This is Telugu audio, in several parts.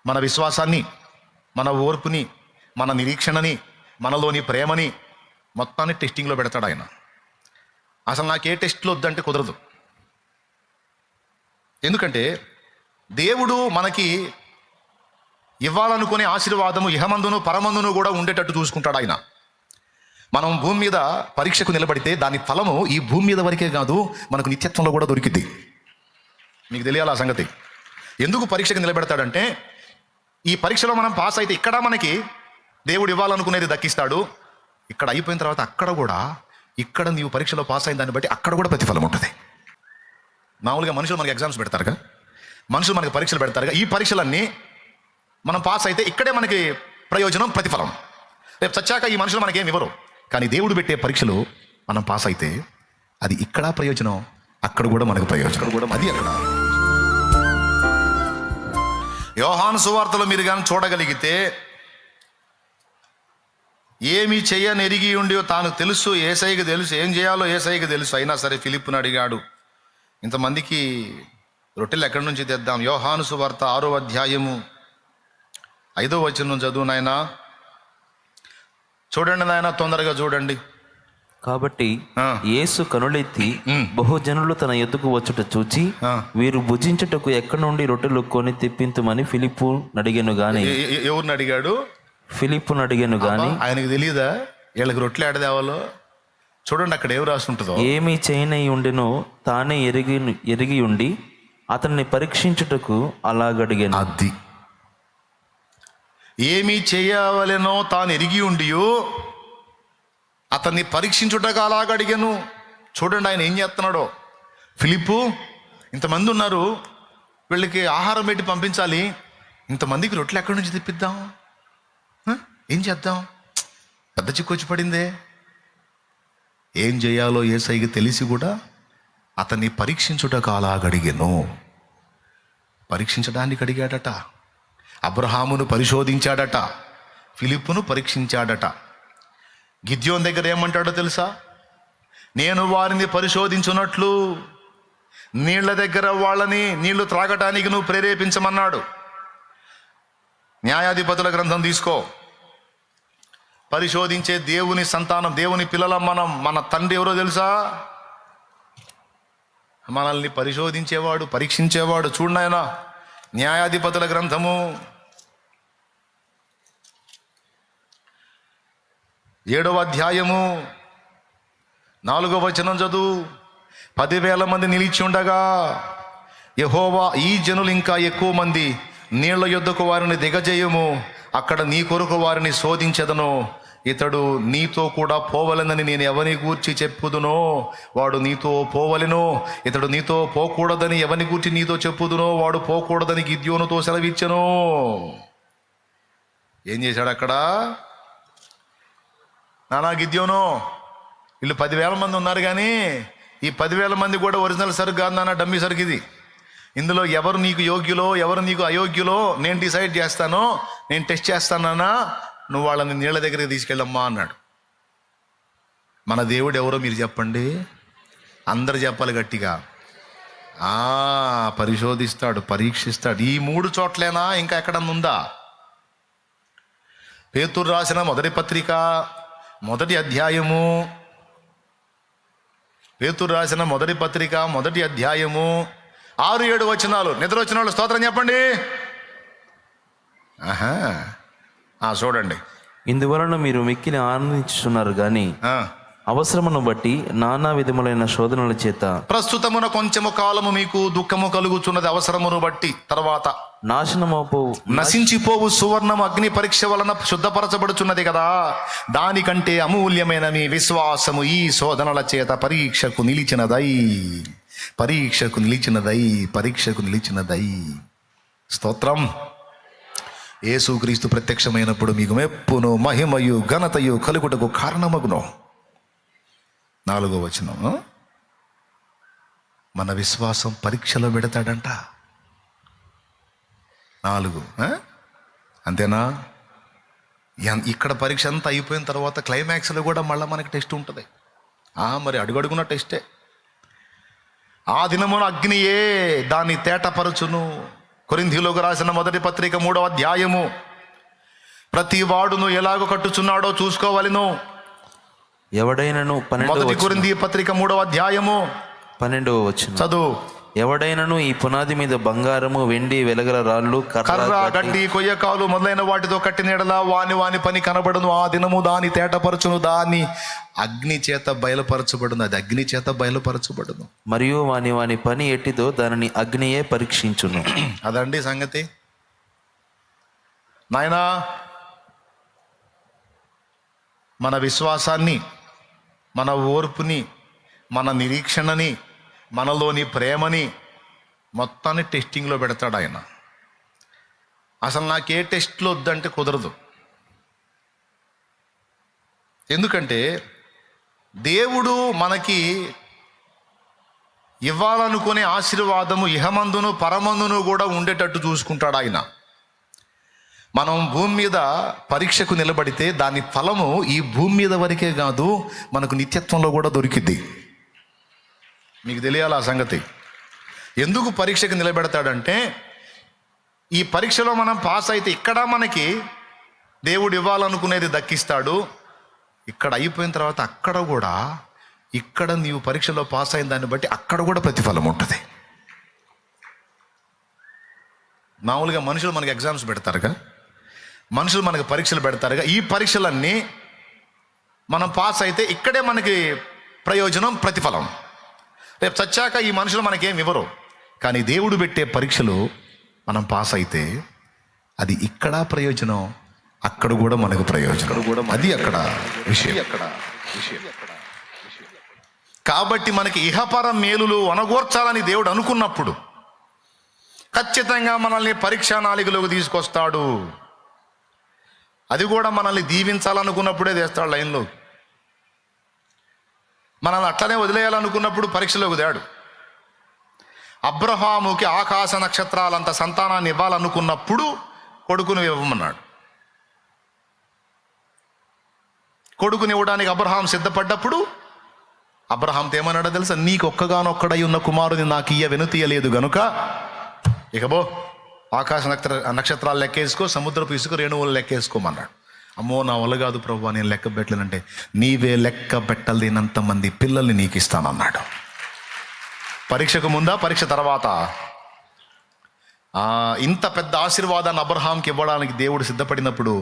మన విశ్వాసాన్ని, మన ఓర్పుని, మన నిరీక్షణని, మనలోని ప్రేమని మొత్తాన్ని టెస్టింగ్లో పెడతాడు ఆయన. అసలు నాకు ఏ టెస్ట్లో వద్దంటే కుదరదు. ఎందుకంటే దేవుడు మనకి ఇవ్వాలనుకునే ఆశీర్వాదము ఇహమందును పరమందును కూడా ఉండేటట్టు చూసుకుంటాడు ఆయన. మనం భూమి మీద పరీక్షకు నిలబడితే దాని ఫలము ఈ భూమి మీద వరకే కాదు, మనకు నిత్యత్వంలో కూడా దొరికిద్ది. మీకు తెలియాలి ఆ సంగతి. ఎందుకు పరీక్షకు నిలబెడతాడంటే, ఈ పరీక్షలో మనం పాస్ అయితే ఇక్కడ మనకి దేవుడు ఇవ్వాలనుకునేది దక్కిస్తాడు. ఇక్కడ అయిపోయిన తర్వాత అక్కడ కూడా, ఇక్కడ నీవు పరీక్షలో పాస్ అయిన దాన్ని బట్టి అక్కడ కూడా ప్రతిఫలం ఉంటుంది. మామూలుగా మనుషులు మనకి ఎగ్జామ్స్ పెడతారుగా, మనుషులు మనకి పరీక్షలు పెడతారుగా. ఈ పరీక్షలన్నీ మనం పాస్ అయితే ఇక్కడే మనకి ప్రయోజనం, ప్రతిఫలం. రేపు చచ్చాక ఈ మనుషులు మనకేం ఇవ్వరు. కానీ దేవుడు పెట్టే పరీక్షలు మనం పాస్ అయితే అది ఇక్కడ ప్రయోజనం, అక్కడ కూడా మనకు ప్రయోజనం కూడా. అది అక్కడ యోహాను సువార్తలో మీరు కానీ చూడగలిగితే, ఏమి చెయ్యని ఎరిగి ఉండి తాను తెలుసు, యేసయ్యకి తెలుసు, ఏం చేయాలో యేసయ్యకి తెలుసు. అయినా సరే ఫిలిప్పుని అడిగాడు, ఇంతమందికి రొట్టెలు ఎక్కడి నుంచి తెద్దాం? యోహాను సువార్త 6వ అధ్యాయము 5వ వచనం చదువు నాయనా. చూడండి నాయన, తొందరగా చూడండి. కాబట్టి యేసు కనులెత్తి బహుజనులు తన ఎద్దుకు వచ్చుట చూచి, వీరు భుజించుటకు ఎక్కడి నుండి రొట్టెలు కొని తెప్పింతుమని ఫిలిప్పు అడిగాను గాని. ఎవరిని అడిగాడు? ఫిలిప్పును అడిగాను గాని. ఆయనకు తెలియదా వీళ్ళకి రొట్టెలు ఏడదేవాలో? చూడండి అక్కడ ఏం రాసి ఉంటుందో. ఏమి చేయనై ఉండెనో తానే ఎరిగి ఉండి అతన్ని పరీక్షించుటకు అలాగడిగాను. అది ఏమి చేయవలెనో తాను ఎరిగి ఉండి అతన్ని పరీక్షించుటకు అలాగడిగాను. చూడండి ఆయన ఏం చేస్తున్నాడో. ఫిలిప్పు, ఇంతమంది ఉన్నారు, వీళ్ళకి ఆహారం పెట్టి పంపించాలి, ఇంతమందికి రొట్టెలు ఎక్కడి నుంచి తెప్పిద్దాం? ఏం చేద్దాం? పెద్ద చిక్కొచ్చి పడిందే. ఏం చేయాలో యేసయ్యకి తెలిసి కూడా అతన్ని పరీక్షించుటకు అలాగడిగాను. పరీక్షించడానికి అడిగాడట. అబ్రహామును పరిశోధించాడట, ఫిలిప్పును పరీక్షించాడట. గిద్యోన్ దగ్గర ఏమంటాడో తెలుసా? నేను వారిని పరిశోధించున్నట్లు నీళ్ల దగ్గర వాళ్ళని నీళ్లు త్రాగటానికి నువ్వు ప్రేరేపించమన్నాడు. న్యాయాధిపతుల గ్రంథం తీసుకో. పరిశోధించే దేవుని సంతానం, దేవుని పిల్లలం మనం. మన తండ్రి ఎవరో తెలుసా? మనల్ని పరిశోధించేవాడు, పరీక్షించేవాడు. చూడనాయనా, న్యాయాధిపతుల గ్రంథము 7వ అధ్యాయము 4వ వచనం చదువు. 10,000 మంది నిలిచి ఉండగా యెహోవా, ఈ జనులు ఇంకా ఎక్కువ మంది, నీళ్ల యొద్దకు వారిని దిగజేయము, అక్కడ నీ కొరకు వారిని శోధించెదను. ఇతడు నీతో కూడా పోవలెనని నేను ఎవని గూర్చి చెప్పుదునో వాడు నీతో పోవలెను, ఇతడు నీతో పోకూడదని ఎవని గూర్చి నీతో చెప్పుదునో వాడు పోకూడదని గిద్యోనుతో సెలవిచ్చెను. ఏం చేశాడు అక్కడ? నానా గిద్యోను, వీళ్ళు 10,000 మంది ఉన్నారు, కానీ ఈ 10,000 మంది కూడా ఒరిజినల్ సరుకు కాదు నాన్న, డమ్మీ సరుకు ఇది. ఇందులో ఎవరు నీకు యోగ్యులో ఎవరు నీకు అయోగ్యులో నేను డిసైడ్ చేస్తానో, నేను టెస్ట్ చేస్తానన్నా, నువ్వు వాళ్ళని నీళ్ళ దగ్గరికి తీసుకెళ్ళమ్మా అన్నాడు. మన దేవుడు ఎవరో మీరు చెప్పండి. అందరు చెప్పాలి గట్టిగా. పరిశోధిస్తాడు, పరీక్షిస్తాడు. ఈ 3 చోట్లేనా? ఇంకా ఎక్కడన్నా ఉందా? పేతురు రాసిన మొదటి పత్రిక 1వ అధ్యాయము, పేతురు రాసిన మొదటి పత్రిక 1వ అధ్యాయము 6-7 వచనాలు. నిద్ర వచ్చిన వాళ్ళు స్తోత్రం చెప్పండి. చూడండి. ఇందువలన మీరు మిక్కిలి ఆనందించుతున్నారు గాని అవసరమును బట్టి నానా విధములైన శోధనల చేత ప్రస్తుతమున కొంచెము కాలము మీకు దుఃఖము కలుగుచున్నది, అవసరమును బట్టి. తర్వాత నశించిపోవు సువర్ణము అగ్ని పరీక్ష వలన శుద్ధపరచబడుచున్నది కదా, దానికంటే అమూల్యమైన మీ విశ్వాసము ఈ శోధనల చేత పరీక్షకు నిలిచినదై. స్తోత్రం. యేసుక్రీస్తు ప్రత్యక్షమైనప్పుడు మీకు మెప్పును మహిమయు ఘనతయు కలుగుటకు కారణమగును. 4వ వచనం. మన విశ్వాసం పరీక్షలో పెడతాడంట. 4. అంతేనా? ఇక్కడ పరీక్ష అంతా అయిపోయిన తర్వాత క్లైమాక్స్లో కూడా మళ్ళీ మనకి టెస్ట్ ఉంటుంది. మరి అడుగడుగున టెస్టే. ఆ దినమున అగ్నియే దాన్ని తేటపరచును, కొరింథీయులకు రాసిన మొదటి పత్రిక 3వ అధ్యాయము. ప్రతి వాడును ఎలాగో కట్టుచున్నాడో చూసుకోవాలిను. ఎవడైనను మొదటి కొరింథీ పత్రిక 3వ అధ్యాయము 12వ వచనం చదువు. ఎవడైనను ఈ పునాది మీద బంగారము, వెండి, వెలగల రాళ్ళు, కర్ర, గడ్డి, కొయ్యకాలు మొదలైన వాటితో కట్టిన ఎడల వాని పని కనబడును. ఆ దినము దాని తేటపరచును, దాన్ని అగ్ని చేత బయలుపరచబడును. అది అగ్ని చేత బయలుపరచబడును. మరియు వాని పని ఎట్టిదో దానిని అగ్నియే పరీక్షించును. అదండి సంగతి. నాయనా, మన విశ్వాసాన్ని, మన ఓర్పుని, మన నిరీక్షణని, మనలోని ప్రేమని మొత్తాన్ని టెస్టింగ్లో పెడతాడు ఆయన. అసలు నాకు ఏ టెస్ట్లో వద్దంటే కుదరదు. ఎందుకంటే దేవుడు మనకి ఇవ్వాలనుకునే ఆశీర్వాదము ఇహమందును పరమందును కూడా ఉండేటట్టు చూసుకుంటాడు ఆయన. మనం భూమి మీద పరీక్షకు నిలబడితే దాని ఫలము ఈ భూమి మీద వరకే కాదు, మనకు నిత్యత్వంలో కూడా దొరికిద్ది. మీకు తెలియాలి ఆ సంగతి. ఎందుకు పరీక్షకు నిలబెడతాడంటే, ఈ పరీక్షలో మనం పాస్ అయితే ఇక్కడ మనకి దేవుడు ఇవ్వాలనుకునేది దక్కిస్తాడు. ఇక్కడ అయిపోయిన తర్వాత అక్కడ కూడా, ఇక్కడ నీవు పరీక్షలో పాస్ అయిన దాన్ని బట్టి అక్కడ కూడా ప్రతిఫలం ఉంటుంది. మామూలుగా మనుషులు మనకి ఎగ్జామ్స్ పెడతారుగా, మనుషులు మనకి పరీక్షలు పెడతారుగా. ఈ పరీక్షలన్నీ మనం పాస్ అయితే ఇక్కడే మనకి ప్రయోజనం, ప్రతిఫలం. రేపు చచ్చాక ఈ మనుషులు మనకేం ఇవ్వరు. కానీ దేవుడు పెట్టే పరీక్షలు మనం పాస్ అయితే అది ఇక్కడ ప్రయోజనం, అక్కడ కూడా మనకు ప్రయోజనం. అది అక్కడ విషయం. కాబట్టి మనకి ఇహపర మేలులు అనగోర్చాలని దేవుడు అనుకున్నప్పుడు ఖచ్చితంగా మనల్ని పరీక్షా నాళికలోకి తీసుకొస్తాడు. అది కూడా మనల్ని దీవించాలనుకున్నప్పుడే తెస్తాడు లైన్లో. మనల్ని అట్లనే వదిలేయాలనుకున్నప్పుడు పరీక్షలోకి తేడు. అబ్రహాముకి ఆకాశ నక్షత్రాలంత సంతానాన్ని ఇవ్వాలనుకున్నప్పుడు కొడుకుని ఇవ్వమన్నాడు. కొడుకుని ఇవ్వడానికి అబ్రహాం సిద్ధపడ్డప్పుడు అబ్రహాంతో ఏమన్నాడో తెలుసా? నీకు ఒక్కగానొక్కడై ఉన్న కుమారుని నాకు వెనుతీయలేదు గనుక ఇక బో, ఆకాశ నక్షత్రాలు లెక్కేసుకో, సముద్రపు ఇసుక రేణువులు లెక్కేసుకోమన్నాడు. అమ్మో, నా వల్ల కాదు ప్రభు, నేను లెక్క పెట్టలేనంటే నీవే లెక్క పెట్టలేనంత మంది పిల్లల్ని నీకు ఇస్తానన్నాడు. పరీక్షకు ముందా, పరీక్ష తర్వాత? ఇంత పెద్ద ఆశీర్వాదాన్ని అబ్రహాంకి ఇవ్వడానికి దేవుడు సిద్ధపడినప్పుడు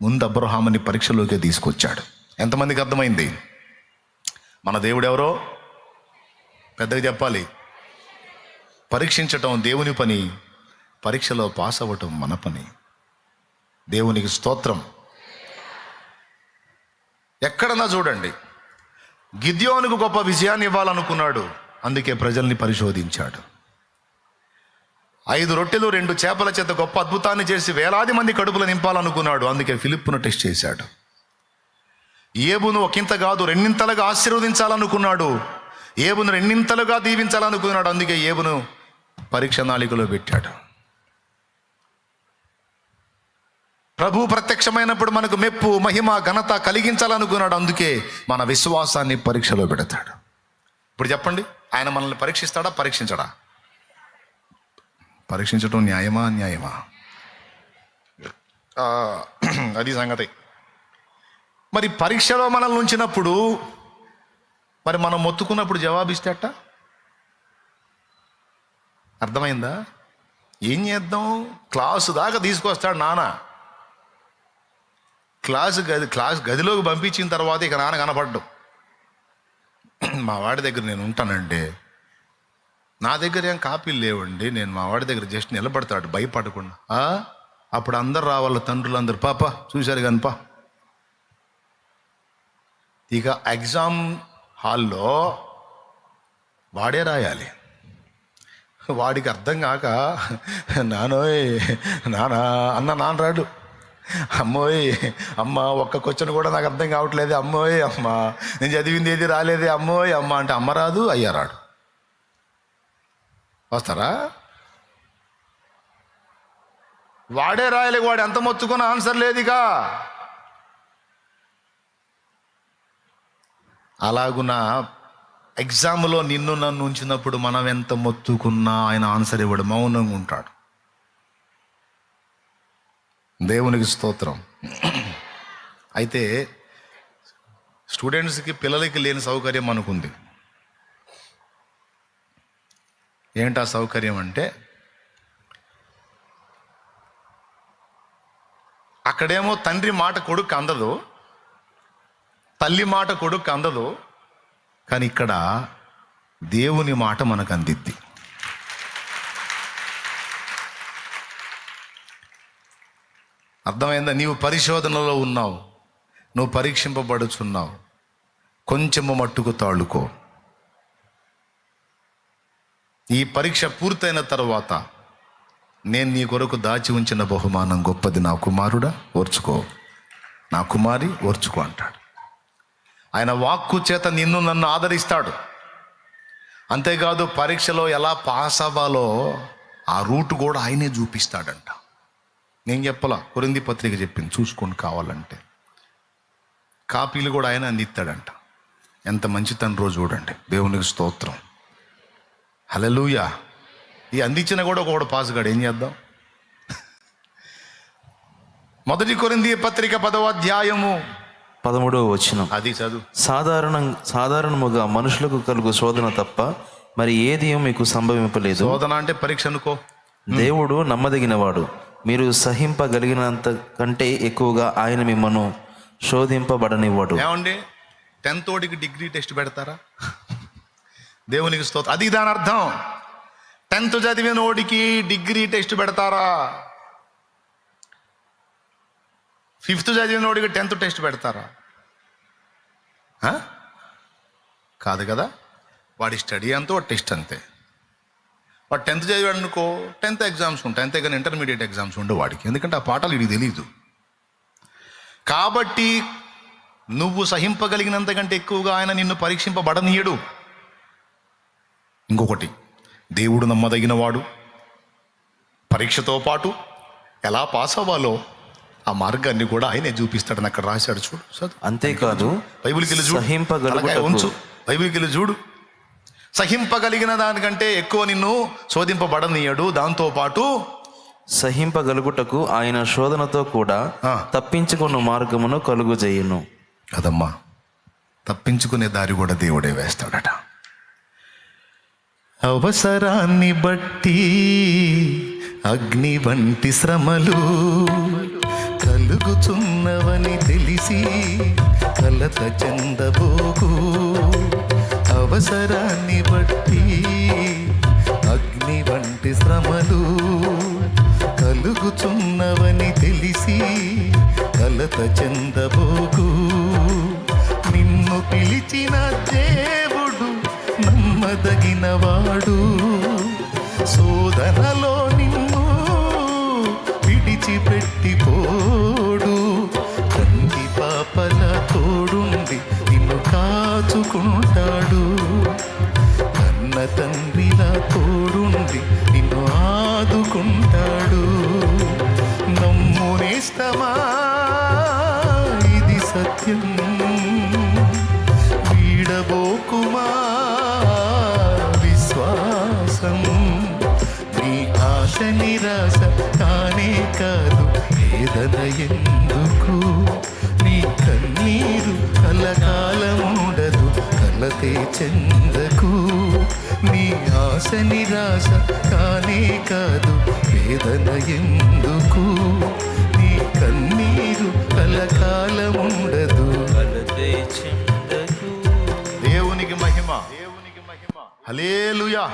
ముందు అబ్రహాముని పరీక్షలోకి తీసుకొచ్చాడు. ఎంతమందికి అర్థమైంది? మన దేవుడు ఎవరో పెద్దగా చెప్పాలి. పరీక్షించటం దేవుని పని, పరీక్షలో పాస్ అవ్వటం మన పని. దేవునికి స్తోత్రం. ఎక్కడన్నా చూడండి, గిద్యోనుకు గొప్ప విజయాన్ని ఇవ్వాలనుకున్నాడు, అందుకే ప్రజల్ని పరిశోధించాడు. 5 రొట్టెలు 2 చేపల చేత గొప్ప అద్భుతాన్ని చేసి వేలాది మంది కడుపులు నింపాలనుకున్నాడు, అందుకే ఫిలిప్పును టెస్ట్ చేశాడు. ఏబును ఒకంత కాదు 2 ఆశీర్వదించాలనుకున్నాడు, ఏబును 2 దీవించాలనుకున్నాడు, అందుకే ఏబును పరీక్ష నాళికలో పెట్టాడు. ప్రభు ప్రత్యక్షమైనప్పుడు మనకు మెప్పు, మహిమ, ఘనత కలిగించాలనుకున్నాడు, అందుకే మన విశ్వాసాన్ని పరీక్షలో పెడతాడు. ఇప్పుడు చెప్పండి, ఆయన మనల్ని పరీక్షిస్తాడా, పరీక్షించడా? పరీక్షించడం న్యాయమా, అన్యాయమా? అది సంగతి. మరి పరీక్షలో మనల్ని ఉంచినప్పుడు, మరి మనం మొత్తుకున్నప్పుడు జవాబిస్తే అట్ట? అర్థమైందా? ఏం చేద్దాం? క్లాసు దాకా తీసుకొస్తాడు నాన్న. క్లాస్ గదిలోకి పంపించిన తర్వాత ఇక నాన్న కనపడ్డం. మా వాడి దగ్గర నేను ఉంటానండి, నా దగ్గర ఏం కాపీలు లేవండి, నేను మా వాడి దగ్గర జస్ట్ నిలబడతాడు భయపడకుండా. అప్పుడు అందరు రావాల, తండ్రులు అందరు, పాప చూశారు కనుపా. ఇక ఎగ్జామ్ హాల్లో వాడే రాయాలి. వాడికి అర్థం కాక నానోయ్ నాన్న రాడు, అమ్మోయ్ అమ్మ ఒక్క క్వశ్చన్ కూడా నాకు అర్థం కావట్లేదు, అమ్మోయ్ అమ్మ నేను చదివింది ఏది రాలేదే, అమ్మోయ్ అమ్మ అంటే అమ్మ రాదు, అయ్యా రాడు. వస్తారా? వాడే రాయలే, వాడు ఎంత మొత్తుకున్న ఆన్సర్ లేదుగా. అలాగున ఎగ్జామ్లో నిన్ను నన్ను ఉంచినప్పుడు మనం ఎంత మొత్తుకున్నా ఆయన ఆన్సర్ ఇవ్వడు, మౌనంగా ఉంటాడు. దేవునికి స్తోత్రం. అయితే స్టూడెంట్స్కి, పిల్లలకి లేని సౌకర్యం మనకుంది. ఏంటి ఆ సౌకర్యం అంటే, అక్కడేమో తండ్రి మాట కొడుకు అందదు, తల్లి మాట కొడుకు అందదు, కానీ ఇక్కడ దేవుని మాట మనకు అందిద్ది. అర్థమైందా? నీవు పరిశోధనలో ఉన్నావు, నువ్వు పరీక్షింపబడుచున్నావు, కొంచెము మట్టుకు తాళుకో. ఈ పరీక్ష పూర్తయిన తర్వాత నేను నీ కొరకు దాచి ఉంచిన బహుమానం గొప్పది, నా కుమారుడా ఓర్చుకో, నా కుమారి ఓర్చుకో అంటాడు. ఆయన వాక్కు చేత నిన్ను నన్ను ఆదరిస్తాడు. అంతేకాదు పరీక్షలో ఎలా పాస్ అవ్వాలో ఆ రూట్ కూడా ఆయనే చూపిస్తాడంట. నేను చెప్పలా, కొరింథీ పత్రిక చెప్పింది, చూసుకొని కావాలంటే. కాపీలు కూడా ఆయన అందిస్తాడంట. ఎంత మంచి తండ్రో చూడండి. దేవునికి స్తోత్రం, హల్లెలూయా. ఈ అందించిన కూడా ఒకడు పాస్ గాడు, ఏం చేద్దాం? మొదటి కొరింథీ పత్రిక 10వ అధ్యాయము 13వ వచనం. అది చదువు. సాధారణముగా మనుషులకు కలుగు శోధన తప్ప మరి ఏది మీకు సంభవింపలేదు. శోధన అంటే పరీక్ష అనుకో. దేవుడు నమ్మదగినవాడు, మీరు సహింపగలిగినంత కంటే ఎక్కువగా ఆయన మిమ్మల్ని శోధింపబడనివ్వడు. ఏమండి, 10th వాడికి డిగ్రీ టెస్ట్ పెడతారా? దేవునికి స్తోత్రం. అది దాని అర్థం. 10th చదివిన వాడికి డిగ్రీ టెస్ట్ పెడతారా? 5th చదివిన వాడికి 10th టెస్ట్ పెడతారా? కాదు కదా. వాడి స్టడీ అంతా వాడి టెస్ట్ అంతే. వాడు 10th చదివాడు అనుకో, 10th ఎగ్జామ్స్ ఉంటాయి, అంతేగాని ఇంటర్మీడియట్ ఎగ్జామ్స్ ఉండవు వాడికి. ఎందుకంటే ఆ పాఠాలు వీడికి తెలియదు. కాబట్టి నువ్వు సహింపగలిగినంత కంటే ఎక్కువగా ఆయన నిన్ను పరీక్షింపబడనీయడు. ఇంకొకటి, దేవుడు నమ్మదగినవాడు. పరీక్షతో పాటు ఎలా పాస్ అవ్వాలో ఆ మార్గాన్ని కూడా ఆయనే చూపిస్తాడని అక్కడ రాశాడు. చూడు. అంతేకాదు బైబిల్కి వెళ్ళి చూడు, ఉంచు, బైబిల్కి వెళ్ళి చూడు. సహింపగలిగిన దానికంటే ఎక్కువ నిన్ను శోధింపబడనీయడు. దాంతోపాటు సహింపగలుగుటకు ఆయన శోధనతో కూడా తప్పించుకున్న మార్గమును కలుగు చేయును. కదమ్మా, తప్పించుకునే దారి కూడా దేవుడే వేస్తాడట. అవసరాన్ని బట్టి అగ్ని వంటి శ్రమలు కలుగుచున్నవని తెలిసి కలత చెందబోకు. అవసరాన్ని బట్టి అగ్ని వంటి శ్రమలు కలుగుచున్నవని తెలిసి కలత చెందబోకు. నిన్ను పిలిచిన దేవుడు నమ్మదగినవాడు. శోధనలో నిన్ను విడిచిపెట్టిపోడు. కంటి పాపల తోడుండి నిన్ను కాచుకుంటాడు. కన్న తండ్రిలా తోడుండి నిన్ను ఆదుకుంటాడు. నమ్మునేస్తమా, ఇది సత్యం, వీడబోకుమా విశ్వాసం. నీ ఆశ నిరాశ కానే కాదు, వేదన ఎందుకు? నీ కన్నీరు కలకాలముండదు, కలతే చెందకు. నీ ఆశ నిరాశ కానే కాదు, వేదన ఎందుకు? నీ కన్నీరు కలకాలముండదు, కలతే చెందకు. దేవునికి మహిమ, హల్లెలూయా.